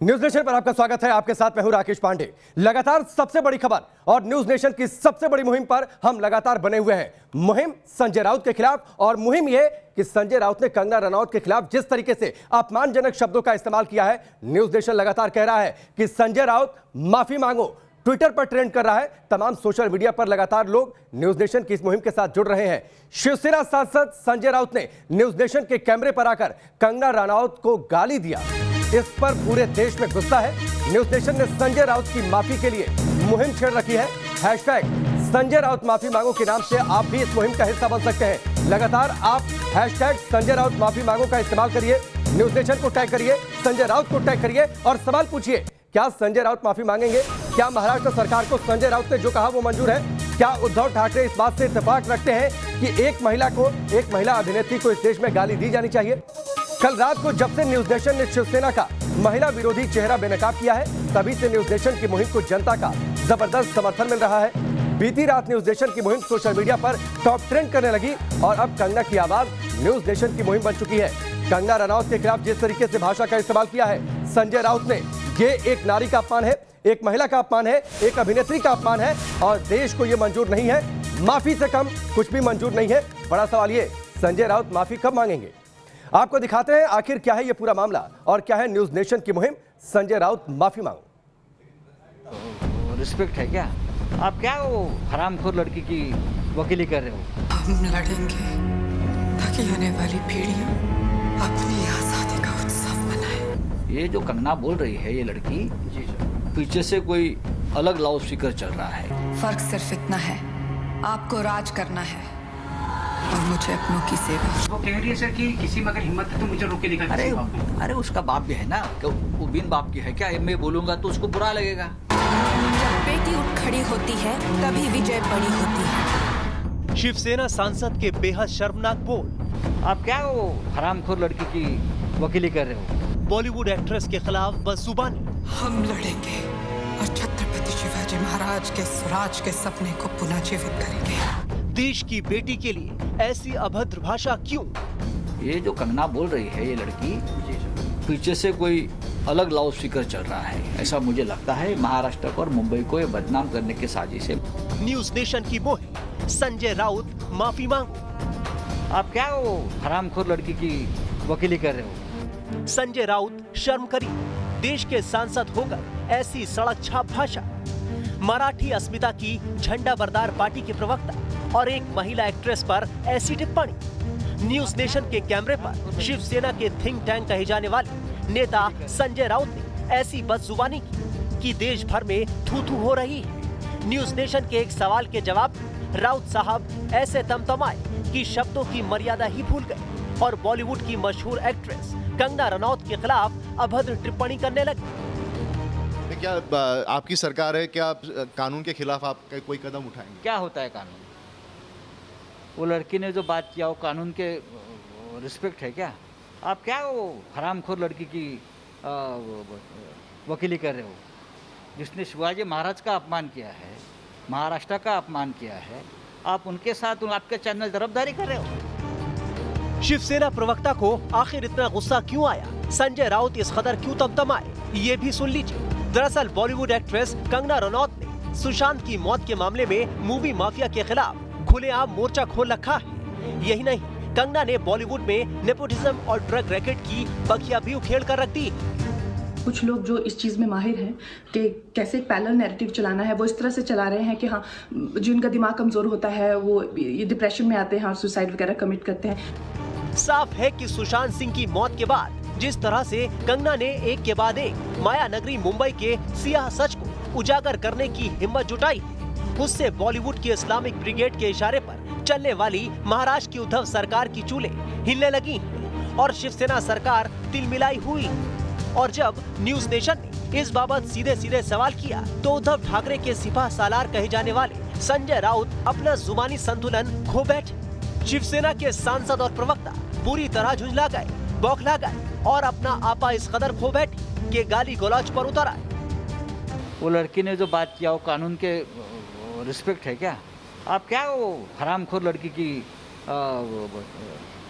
News nation पर आपका स्वागत है। आपके साथ मैं हूं राकेश पांडे। लगातार सबसे बड़ी खबर और न्यूज नेशन की सबसे बड़ी मुहिम पर हम लगातार बने हुए हैं। मुहिम संजय राउत के खिलाफ, और मुहिम यह कि संजय राउत ने कंगना रनौत के खिलाफ जिस तरीके से अपमानजनक शब्दों का इस्तेमाल किया है, न्यूज नेशन लगातार कह रहा है कि संजय राउत माफी मांगो। ट्विटर पर ट्रेंड कर रहा है, तमाम सोशल मीडिया पर लगातार लोग न्यूज नेशन की इस मुहिम के साथ जुड़ रहे हैं। शिवसेना सांसद संजय राउत ने न्यूज नेशन के कैमरे पर आकर कंगना रनौत को गाली दिया। इस पर पूरे देश में गुस्सा है। न्यूज नेशन ने संजय राउत की माफी के लिए मुहिम छेड़ रखी है। हैशटैग संजय राउत माफी मांगो के नाम से आप भी इस मुहिम का हिस्सा बन सकते हैं। लगातार आप हैशटैग संजय राउत माफी मांगो का इस्तेमाल करिए, न्यूज नेशन को टैग करिए, संजय राउत को टैग करिए और सवाल पूछिए, क्या संजय राउत माफी मांगेंगे? क्या महाराष्ट्र सरकार को संजय राउत ने जो कहा वो मंजूर है? क्या उद्धव ठाकरे इस बात से इत्तेफाक रखते हैं कि एक महिला अभिनेत्री को इस देश में गाली दी जानी चाहिए? कल रात को जब से न्यूज नेशन ने शिवसेना का महिला विरोधी चेहरा बेनकाब किया है, तभी से न्यूज नेशन की मुहिम को जनता का जबरदस्त समर्थन मिल रहा है। बीती रात न्यूज नेशन की मुहिम सोशल मीडिया पर टॉप ट्रेंड करने लगी और अब कंगना की आवाज न्यूज नेशन की मुहिम बन चुकी है। कंगना रनौत के खिलाफ जिस तरीके से भाषा का इस्तेमाल किया है संजय राउत ने, ये एक नारी का अपमान है, एक महिला का अपमान है, एक अभिनेत्री का अपमान है और देश को यह मंजूर नहीं है। माफी से कम कुछ भी मंजूर नहीं है। बड़ा सवाल ये, संजय राउत माफी कब मांगेंगे? आपको दिखाते हैं आखिर क्या है ये पूरा मामला और क्या है न्यूज नेशन की मुहिम संजय राउत माफी मांगो। रिस्पेक्ट है क्या? आप क्या वो हरामखोर लड़की की वकीली कर रहे हो? हम लड़ेंगे ताकि आने वाली पीढ़ियां अपनी आजादी का उत्सव मनाए। ये जो कंगना बोल रही है, ये लड़की पीछे से कोई अलग लाउड स्पीकर चल रहा है। फर्क सिर्फ इतना है, आपको राज करना है और मुझे अपनों की सेवा। वो कह रही है सर कि किसी में अगर हिम्मत है तो मुझे रोक के दिखा। अरे उसका बाप भी है ना, वो बिन बाप की है क्या? मैं बोलूंगा तो उसको बुरा लगेगा। जब बेटी उठ खड़ी होती है तभी विजय बड़ी होती है। शिवसेना सांसद के बेहद शर्मनाक बोल। आप क्या वो हरामखोर लड़की की वकीली कर रहे हो? बॉलीवुड एक्ट्रेस के खिलाफ बदजुबानी। हम लड़ेंगे और छत्रपति शिवाजी महाराज के स्वराज के सपने को पुनः जीवित करेंगे। देश की बेटी के लिए ऐसी अभद्र भाषा क्यों? ये जो कंगना बोल रही है, ये लड़की पीछे से कोई अलग लाउड स्पीकर चल रहा है, ऐसा मुझे लगता है। महाराष्ट्र को और मुंबई को ये बदनाम करने की साजिश है। न्यूज नेशन की मुहिम संजय राउत माफी मांगो। आप क्या वो हरामखोर लड़की की वकीली कर रहे हो? संजय राउत शर्म करिए, देश के सांसद होकर ऐसी सड़क छाप भाषा। मराठी अस्मिता की झंडा बरदार पार्टी के प्रवक्ता और एक महिला एक्ट्रेस पर ऐसी टिप्पणी। न्यूज नेशन के कैमरे पर शिवसेना के थिंक टैंक कहे जाने वाले नेता संजय राउत ने ऐसी बदजुबानी की कि देश भर में थू थू हो रही है। न्यूज नेशन के एक सवाल के जवाब में राउत साहब ऐसे तमतमाए कि शब्दों की मर्यादा ही भूल गए और बॉलीवुड की मशहूर एक्ट्रेस कंगना रनौत के खिलाफ अभद्र टिप्पणी करने लगे। क्या आपकी सरकार है, क्या कानून के खिलाफ आप कोई कदम उठाएंगे? क्या होता है कानून? वो लड़की ने जो बात किया वो कानून के रिस्पेक्ट है क्या? आप क्या वो हरामखोर लड़की की वकीली कर रहे हो, जिसने शिवाजी महाराज का अपमान किया है, महाराष्ट्र का अपमान किया है? आप उनके साथ आपके चैनल तरफदारी कर रहे हो। शिवसेना प्रवक्ता को आखिर इतना गुस्सा क्यों आया? संजय राउत इस कदर क्यों तमतमाए, ये भी सुन लीजिए। दरअसल बॉलीवुड एक्ट्रेस कंगना रनौत ने सुशांत की मौत के मामले में मूवी माफिया के खिलाफ खुलेआम मोर्चा खोल रखा है। यही नहीं, कंगना ने बॉलीवुड में नेपोटिज्म और ड्रग रैकेट की बखिया भी उखेड़ कर रख दी। कुछ लोग जो इस चीज़ में माहिर हैं कि कैसे एक पैरेलल नैरेटिव चलाना है, वो इस तरह से चला रहे हैं कि हाँ, जिनका दिमाग कमज़ोर होता है वो ये डिप्रेशन में आते हैं और सुसाइड वगैरह कमिट करते हैं। साफ है कि सुशांत सिंह की मौत के बाद जिस तरह से कंगना ने एक के बाद एक माया नगरी मुंबई के सियाह सच को उजागर करने की हिम्मत जुटाई, उससे बॉलीवुड की इस्लामिक ब्रिगेड के इशारे पर चलने वाली महाराष्ट्र की उद्धव सरकार की चूल्हे हिलने लगी और शिवसेना सरकार तिलमिलाई हुई। और जब न्यूज नेशन ने इस बाबत सीधे सीधे सवाल किया तो उद्धव ठाकरे के सिपह सालार कहे जाने वाले संजय राउत अपना जुबानी संतुलन खो बैठे। शिवसेना के सांसद और प्रवक्ता बुरी तरह झुंझला गए, बौखला गए और अपना आपा इस कदर खो बैठे कि गाली गलौज पर उतर आए। वो लड़की ने जो बात किया वो कानून के रिस्पेक्ट है क्या? आप क्या वो हरामखोर लड़की की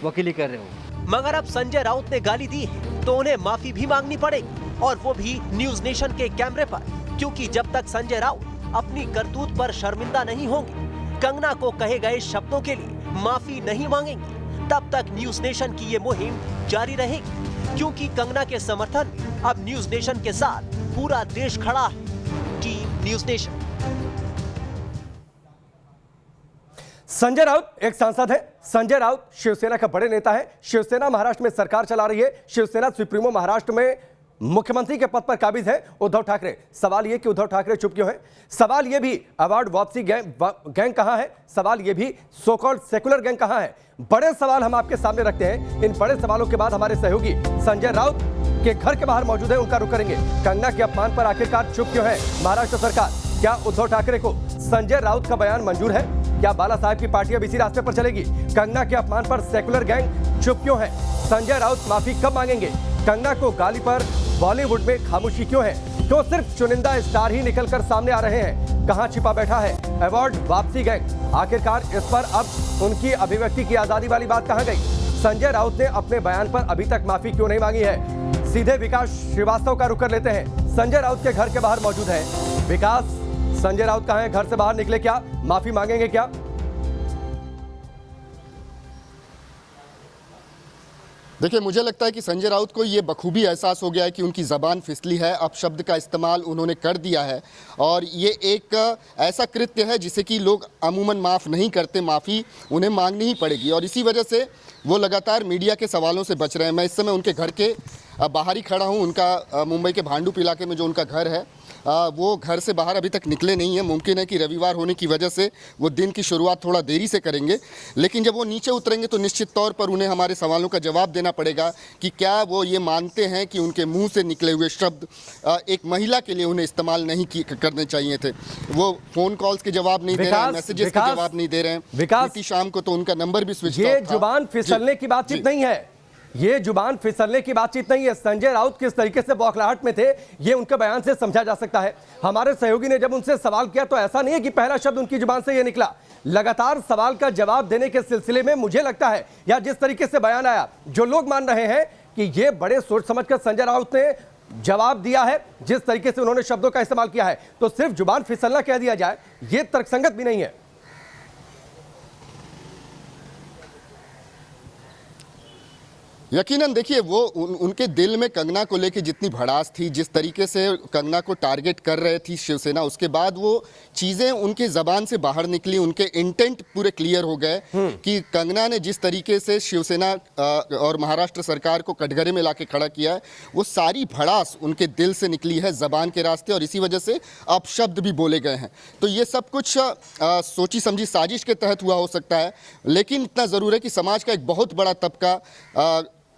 वकीली कर रहे हो? मगर अब संजय राउत ने गाली दी है तो उन्हें माफी भी मांगनी पड़ेगी और वो भी न्यूज नेशन के कैमरे पर, क्योंकि जब तक संजय राउत अपनी करतूत पर शर्मिंदा नहीं होंगे, कंगना को कहे गए शब्दों के लिए माफी नहीं मांगेंगे, तब तक न्यूज नेशन की ये मुहिम जारी रहेगी। क्योंकि कंगना के समर्थन में अब न्यूज नेशन के साथ पूरा देश खड़ा है। Team news nation. Sanjay Raut एक सांसद है। संजय राउत शिवसेना का बड़े नेता है। शिवसेना महाराष्ट्र में सरकार चला रही है। शिवसेना सुप्रीमो महाराष्ट्र में मुख्यमंत्री के पद पर काबिज है उद्धव ठाकरे। सवाल यह कि उद्धव ठाकरे चुप क्यों है? सवाल यह भी अवार्ड वापसी गैंग कहां है? सवाल यह भी सो कॉल्ड सेकुलर गैंग कहां है? बड़े सवाल हम आपके सामने रखते हैं। इन बड़े सवालों के बाद हमारे सहयोगी संजय राउत के घर के बाहर मौजूद है, उनका रुख करेंगे। कंगना के अपमान पर आखिरकार चुप क्यों है महाराष्ट्र सरकार? क्या उद्धव ठाकरे को संजय राउत का बयान मंजूर है? क्या बाला साहब की पार्टी अब इसी रास्ते पर चलेगी? कंगना के अपमान पर सेकुलर गैंग चुप क्यों है? संजय राउत माफी कब मांगेंगे? कंगना को गाली पर बॉलीवुड में खामोशी क्यों है? तो सिर्फ चुनिंदा स्टार ही निकलकर सामने आ रहे हैं। कहां छिपा बैठा है अवार्ड वापसी गैंग? आखिरकार इस पर अब उनकी अभिव्यक्ति की आजादी वाली बात कहां गई? संजय राउत ने अपने बयान पर अभी तक माफी क्यों नहीं मांगी है? सीधे विकास श्रीवास्तव का रुख कर लेते हैं। संजय राउत के घर के बाहर मौजूद है विकास। संजय राउत कहां है? घर से बाहर निकले क्या? माफी मांगेंगे क्या? देखिए, मुझे लगता है कि संजय राउत को ये बखूबी एहसास हो गया है कि उनकी ज़बान फिसली है। अब शब्द का इस्तेमाल उन्होंने कर दिया है और ये एक ऐसा कृत्य है जिसे कि लोग अमूमन माफ़ नहीं करते। माफ़ी उन्हें मांगनी ही पड़ेगी और इसी वजह से वो लगातार मीडिया के सवालों से बच रहे हैं। मैं इस समय उनके घर के बाहर ही खड़ा हूँ। उनका मुंबई के भांडुप इलाके में जो उनका घर है, वो घर से बाहर अभी तक निकले नहीं हैं। मुमकिन है कि रविवार होने की वजह से वो दिन की शुरुआत थोड़ा देरी से करेंगे, लेकिन जब वो नीचे उतरेंगे तो निश्चित तौर पर उन्हें हमारे सवालों का जवाब देना पड़ेगा कि क्या वो ये मानते हैं कि उनके मुंह से निकले हुए शब्द एक महिला के लिए उन्हें इस्तेमाल नहीं करने चाहिए थे। वो फ़ोन कॉल्स के जवाब नहीं दे रहे हैं, मैसेजेस के जवाब नहीं दे रहे हैं। विकास, शाम को तो उनका नंबर भी स्विच ऑफ था। ये जुबान फिसलने की बातचीत नहीं है। ये जुबान फिसलने की बातचीत नहीं है। संजय राउत किस तरीके से बौखलाहट में थे, ये उनके बयान से समझा जा सकता है। हमारे सहयोगी ने जब उनसे सवाल किया तो ऐसा नहीं है कि पहला शब्द उनकी जुबान से ये निकला। लगातार सवाल का जवाब देने के सिलसिले में मुझे लगता है, या जिस तरीके से बयान आया, जो लोग मान रहे हैं कि ये बड़े सोच समझकर संजय राउत ने जवाब दिया है, जिस तरीके से उन्होंने शब्दों का इस्तेमाल किया है, तो सिर्फ जुबान फिसलना कह दिया जाए, ये तर्कसंगत भी नहीं है। यकीनन देखिए, वो उनके दिल में कंगना को लेके जितनी भड़ास थी, जिस तरीके से कंगना को टारगेट कर रहे थी शिवसेना, उसके बाद वो चीज़ें उनके ज़बान से बाहर निकली। उनके इंटेंट पूरे क्लियर हो गए कि कंगना ने जिस तरीके से शिवसेना और महाराष्ट्र सरकार को कटघरे में लाके खड़ा किया है, वो सारी भड़ास उनके दिल से निकली है ज़बान के रास्ते, और इसी वजह से अपशब्द भी बोले गए हैं। तो ये सब कुछ सोची समझी साजिश के तहत हुआ हो सकता है, लेकिन इतना ज़रूर है कि समाज का एक बहुत बड़ा तबका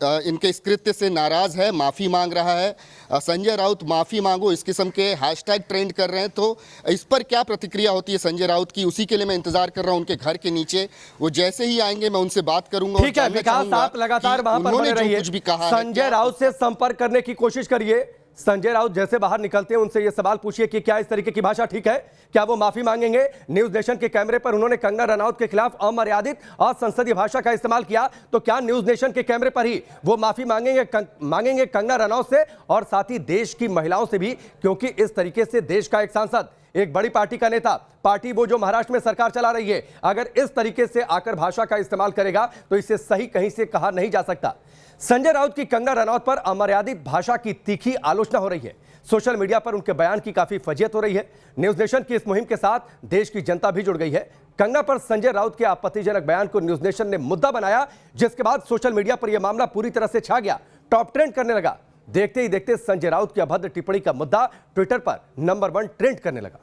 इनके इस कृत्य से नाराज़ है, माफ़ी मांग रहा है। संजय राउत माफ़ी मांगो इस किस्म के हैशटैग ट्रेंड कर रहे हैं। तो इस पर क्या प्रतिक्रिया होती है संजय राउत की, उसी के लिए मैं इंतजार कर रहा हूं। उनके घर के नीचे वो जैसे ही आएंगे मैं उनसे बात करूंगा। ठीक है विकास, आप लगातार वहां पर बने रहिए। संजय राउत से संपर्क करने की कोशिश करिए। संजय राउत जैसे बाहर निकलते हैं उनसे ये सवाल पूछिए कि क्या इस तरीके की भाषा ठीक है? क्या वो माफी मांगेंगे? न्यूज नेशन के कैमरे पर उन्होंने कंगना रनौत के खिलाफ अमर्यादित और संसदीय भाषा का इस्तेमाल किया, तो क्या न्यूज नेशन के कैमरे पर ही वो माफी मांगेंगे कंगना रनौत से और साथ ही देश की महिलाओं से भी? क्योंकि इस तरीके से देश का एक सांसद, एक बड़ी पार्टी का नेता, पार्टी वो जो महाराष्ट्र में सरकार चला रही है, अगर इस तरीके से आकर भाषा का इस्तेमाल करेगा तो इसे सही कहीं से कहा नहीं जा सकता। संजय राउत की कंगना रनौत पर अमर्यादित भाषा की तीखी आलोचना हो रही है। सोशल मीडिया पर उनके बयान की काफी फजीयत हो रही है। न्यूज नेशन की इस मुहिम के साथ देश की जनता भी जुड़ गई है। कंगना पर संजय राउत के आपत्तिजनक बयान को न्यूज नेशन ने मुद्दा बनाया, जिसके बाद सोशल मीडिया पर यह मामला पूरी तरह से छा गया, टॉप ट्रेंड करने लगा। देखते ही देखते संजय राउत की अभद्र टिप्पणी का मुद्दा ट्विटर पर नंबर 1 ट्रेंड करने लगा।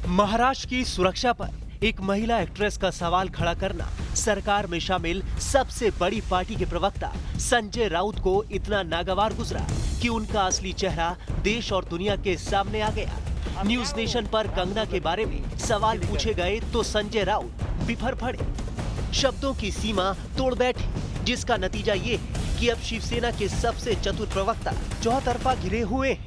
महाराष्ट्र की सुरक्षा पर एक महिला एक्ट्रेस का सवाल खड़ा करना सरकार में शामिल सबसे बड़ी पार्टी के प्रवक्ता संजय राउत को इतना नागवार गुजरा कि उनका असली चेहरा देश और दुनिया के सामने आ गया। न्यूज नेशन पर कंगना के बारे में सवाल पूछे गए तो संजय राउत बिफर पड़े, शब्दों की सीमा तोड़ बैठे, जिसका नतीजा ये है कि अब शिवसेना के सबसे चतुर प्रवक्ता चौतरफा घिरे हुए हैं।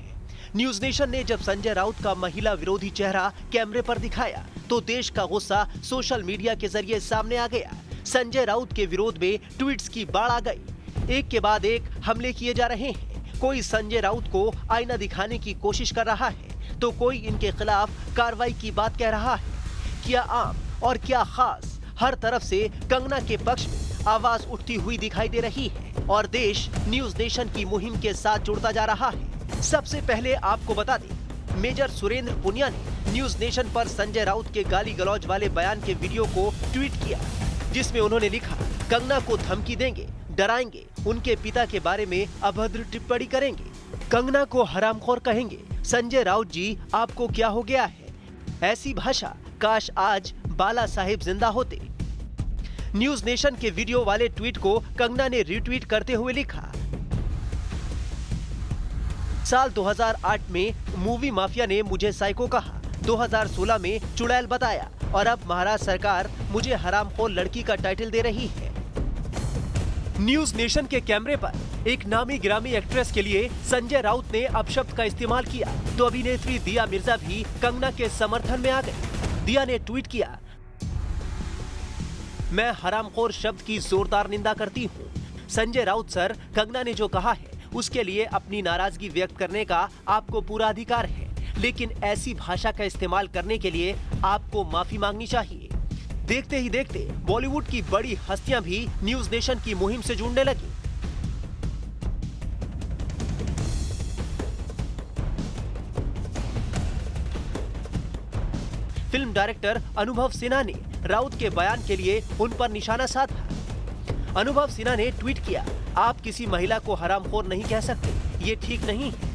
न्यूज नेशन ने जब संजय राउत का महिला विरोधी चेहरा कैमरे पर दिखाया तो देश का गुस्सा सोशल मीडिया के जरिए सामने आ गया। संजय राउत के विरोध में ट्वीट्स की बाढ़ आ गई। एक के बाद एक हमले किए जा रहे हैं। कोई संजय राउत को आईना दिखाने की कोशिश कर रहा है तो कोई इनके खिलाफ कार्रवाई की बात कह रहा है। क्या आम और क्या खास, हर तरफ से कंगना के पक्ष में आवाज उठती हुई दिखाई दे रही है और देश न्यूज नेशन की मुहिम के साथ जुड़ता जा रहा है। सबसे पहले आपको बता दें, मेजर सुरेंद्र पुनिया ने न्यूज नेशन पर संजय राउत के गाली गलौज वाले बयान के वीडियो को ट्वीट किया, जिसमें उन्होंने लिखा, कंगना को धमकी देंगे, डराएंगे, उनके पिता के बारे में अभद्र टिप्पणी करेंगे, कंगना को हरामखोर कहेंगे। संजय राउत जी, आपको क्या हो गया है? ऐसी भाषा, काश आज बाला साहेब जिंदा होते। न्यूज नेशन के वीडियो वाले ट्वीट को कंगना ने रीट्वीट करते हुए लिखा, साल 2008 में मूवी माफिया ने मुझे साइको कहा, 2016 में चुड़ैल बताया और अब महाराष्ट्र सरकार मुझे हरामखोर लड़की का टाइटल दे रही है। न्यूज नेशन के कैमरे पर एक नामी गिरामी एक्ट्रेस के लिए संजय राउत ने अपशब्द का इस्तेमाल किया तो अभिनेत्री दिया मिर्जा भी कंगना के समर्थन में आ गई। दिया ने ट्वीट किया, मैं हरामखोर शब्द की जोरदार निंदा करती हूँ। संजय राउत सर, कंगना ने जो कहा है उसके लिए अपनी नाराजगी व्यक्त करने का आपको पूरा अधिकार है, लेकिन ऐसी भाषा का इस्तेमाल करने के लिए आपको माफी मांगनी चाहिए। देखते ही देखते बॉलीवुड की बड़ी हस्तियां भी न्यूज नेशन की मुहिम से जुड़ने लगी। फिल्म डायरेक्टर अनुभव सिन्हा ने राउत के बयान के लिए उन पर निशाना साधा। अनुभव सिन्हा ने ट्वीट किया, आप किसी महिला को हरामखोर नहीं कह सकते, ये ठीक नहीं है।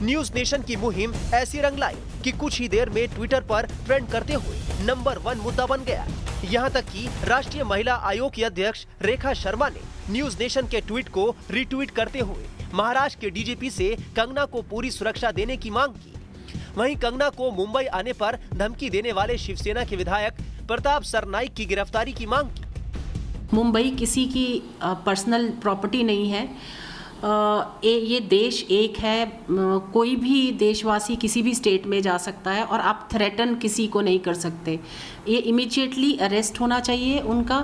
न्यूज नेशन की मुहिम ऐसी रंग लाई कि कुछ ही देर में ट्विटर पर ट्रेंड करते हुए नंबर 1 मुद्दा बन गया। यहाँ तक कि राष्ट्रीय महिला आयोग की अध्यक्ष रेखा शर्मा ने न्यूज नेशन के ट्वीट को रीट्वीट करते हुए महाराष्ट्र के डीजीपी से कंगना को पूरी सुरक्षा देने की मांग की। वहीं कंगना को मुंबई आने पर धमकी देने वाले शिवसेना के विधायक प्रताप सरनाईक की गिरफ्तारी की मांग की। मुंबई किसी की पर्सनल प्रॉपर्टी नहीं है। ये देश एक है, कोई भी देशवासी किसी भी स्टेट में जा सकता है और आप थ्रेटन किसी को नहीं कर सकते। ये इमीडिएटली अरेस्ट होना चाहिए उनका।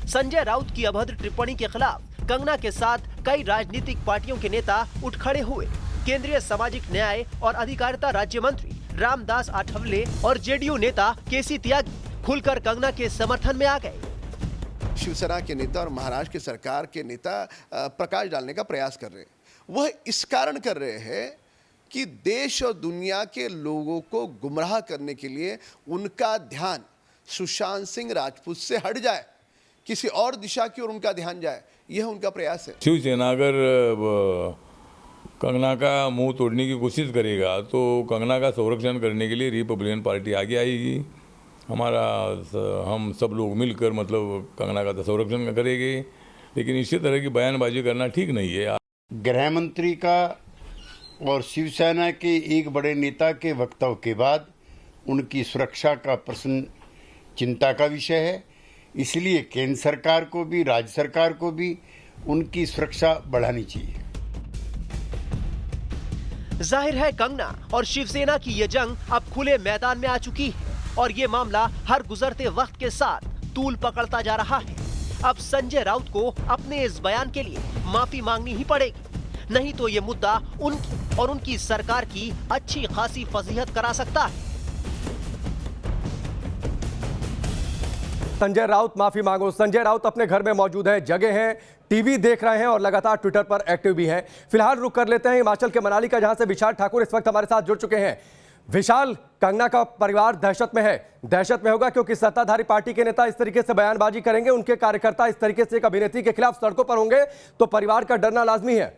संजय राउत की अभद्र टिप्पणी के खिलाफ कंगना के साथ कई राजनीतिक पार्टियों के नेता उठ खड़े हुए। केंद्रीय सामाजिक न्याय और अधिकारिता राज्य मंत्री रामदास आठवले और जेडीयू नेता केसी त्यागी खुलकर कंगना के समर्थन में आ गए। शिवसेना के नेता और महाराष्ट्र की सरकार के नेता प्रकाश डालने का प्रयास कर रहे हैं। वह इस कारण कर रहे हैं कि देश और दुनिया के लोगों को गुमराह करने के लिए उनका ध्यान सुशांत सिंह राजपूत से हट जाए, किसी और दिशा की ओर उनका ध्यान जाए, यह उनका प्रयास है। शिवसेना अगर कंगना का मुंह तोड़ने की कोशिश करेगा तो कंगना का संरक्षण करने के लिए रिपब्लिकन पार्टी आगे आएगी। हम सब लोग मिलकर मतलब कंगना का संरक्षण करेंगे, लेकिन इसी तरह की बयानबाजी करना ठीक नहीं है। गृह मंत्री का और शिवसेना के एक बड़े नेता के वक्तव्य के बाद उनकी सुरक्षा का प्रश्न चिंता का विषय है। इसलिए केंद्र सरकार को भी, राज्य सरकार को भी उनकी सुरक्षा बढ़ानी चाहिए। जाहिर है कंगना और शिवसेना की ये जंग अब खुले मैदान में आ चुकी है और ये मामला हर गुजरते वक्त के साथ तूल पकड़ता जा रहा है। अब संजय राउत को अपने इस बयान के लिए माफी मांगनी ही पड़ेगी, नहीं तो ये मुद्दा उनकी और उनकी सरकार की अच्छी खासी फजीहत करा सकता है। संजय राउत माफी मांगो। संजय राउत अपने घर में मौजूद हैं, जगह हैं, टीवी देख रहे हैं और लगातार ट्विटर पर एक्टिव भी हैं। फिलहाल रुक कर लेते हैं हिमाचल के मनाली का, जहां से विशाल ठाकुर इस वक्त हमारे साथ जुड़ चुके हैं। विशाल, कंगना का परिवार दहशत में है, दहशत में होगा क्योंकि सत्ताधारी पार्टी के नेता इस तरीके से बयानबाजी करेंगे, उनके कार्यकर्ता इस तरीके से एक अभिनेत्री के खिलाफ सड़कों पर होंगे, तो परिवार का डरना लाजमी है।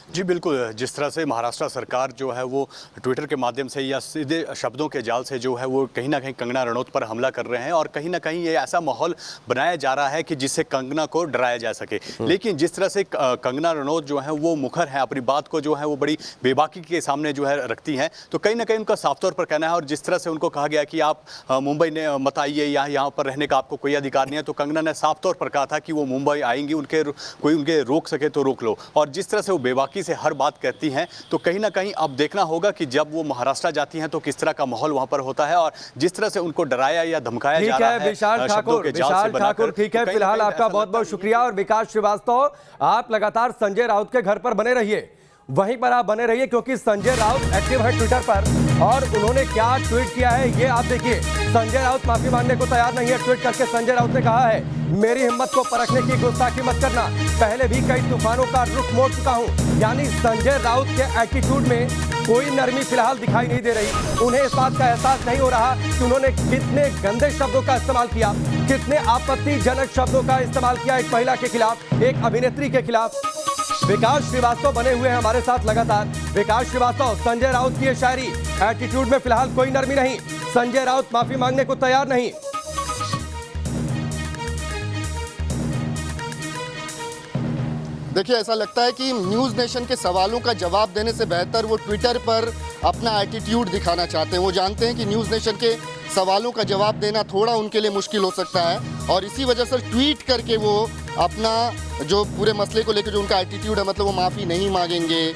जी बिल्कुल, जिस तरह से महाराष्ट्र सरकार जो है वो ट्विटर के माध्यम से या सीधे शब्दों के जाल से जो है वो कहीं ना कहीं कंगना रनौत पर हमला कर रहे हैं और कहीं ना कहीं ये ऐसा माहौल बनाया जा रहा है कि जिससे कंगना को डराया जा सके। लेकिन जिस तरह से कंगना रनौत जो है वो मुखर है, अपनी बात को जो है वो बड़ी बेबाकी के सामने जो है रखती हैं, तो कहीं ना कहीं उनका साफ तौर पर कहना है। और जिस तरह से उनको कहा गया कि आप मुंबई ने मत आइए, यहाँ पर रहने का आपको कोई अधिकार नहीं है, तो कंगना ने साफ तौर पर कहा था कि वो मुंबई आएंगी, उनके रोक सके तो रोक लो। और जिस तरह से वो बेबाकी से हर बात कहती हैं, तो कहीं ना कहीं अब देखना होगा कि जब वो महाराष्ट्र जाती हैं तो किस तरह का माहौल वहां पर होता है और जिस तरह से उनको डराया या धमकाया जा रहा है। विशाल ठाकुर, ठीक है, फिलहाल आपका बहुत बहुत शुक्रिया। और विकास श्रीवास्तव, आप लगातार संजय राउत के घर पर बने रहिए, वहीं पर आप बने रहिए, क्योंकि संजय राउत एक्टिव है ट्विटर पर और उन्होंने क्या ट्वीट किया है ये आप देखिए। संजय राउत माफी मांगने को तैयार नहीं है। ट्वीट करके संजय राउत ने कहा है, मेरी हिम्मत को परखने की गुस्ताखी मत करना, पहले भी कई तूफानों का रुख मोड़ चुका हूं। यानी संजय राउत के एटीट्यूड में कोई नरमी फिलहाल दिखाई नहीं दे रही। उन्हें इस बात का एहसास नहीं हो रहा कि उन्होंने कितने गंदे शब्दों का इस्तेमाल किया, कितने आपत्तिजनक शब्दों का इस्तेमाल किया एक महिला के खिलाफ, एक अभिनेत्री के खिलाफ। विकास श्रीवास्तव बने हुए हैं हमारे साथ लगातार। विकास श्रीवास्तव, संजय राउत की ये शायरी, एटीट्यूड में फिलहाल कोई नरमी नहीं, संजय राउत माफी मांगने को तैयार नहीं। देखिए, ऐसा लगता है कि न्यूज़ नेशन के सवालों का जवाब देने से बेहतर वो ट्विटर पर अपना एटीट्यूड दिखाना चाहते हैं। वो जानते हैं कि न्यूज़ नेशन के सवालों का जवाब देना थोड़ा उनके लिए मुश्किल हो सकता है और इसी वजह से ट्वीट करके वो अपना जो पूरे मसले को लेकर जो उनका एटीट्यूड है, मतलब वो माफ़ी नहीं मांगेंगे,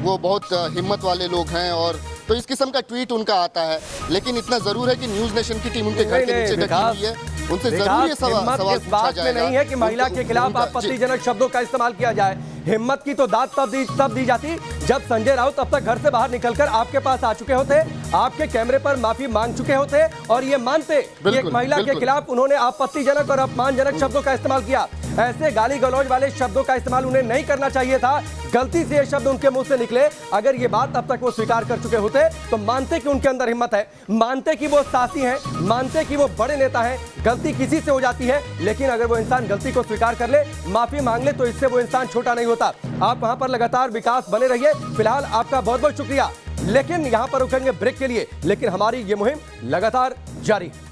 वो बहुत हिम्मत वाले लोग हैं, और तो इस किस्म का ट्वीट उनका आता है। लेकिन इतना ज़रूर है कि न्यूज़ नेशन की टीम उनके घर के नीचे डटी हुई है, उनसे जरूर ये सवाल इस बात में नहीं है कि महिला के खिलाफ आपत्तिजनक शब्दों का इस्तेमाल किया जाए। हिम्मत की तो दाद तब दी जाती जब संजय राउत अब तक घर से बाहर निकलकर आपके पास आ चुके होते, आपके कैमरे पर माफी मांग चुके होते और ये मानते कि एक महिला के खिलाफ उन्होंने आपत्तिजनक और अपमानजनक शब्दों का इस्तेमाल किया। ऐसे गाली गलौज वाले शब्दों का इस्तेमाल उन्हें नहीं करना चाहिए था। गलती से ये शब्द उनके मुंह से निकले। अगर ये बात अब तक वो स्वीकार कर चुके होते तो मानते कि उनके अंदर हिम्मत है, मानते कि वो साहसी हैं, मानते कि वो बड़े नेता हैं। गलती किसी से हो जाती है, लेकिन अगर वो इंसान गलती को स्वीकार कर ले, माफी मांग ले, तो इससे वो इंसान छोटा नहीं होता। आप वहां पर लगातार विकास बने रहिए। फिलहाल आपका बहुत बहुत शुक्रिया, लेकिन यहां पर रुकेंगे ब्रेक के लिए, लेकिन हमारी ये मुहिम लगातार जारी है।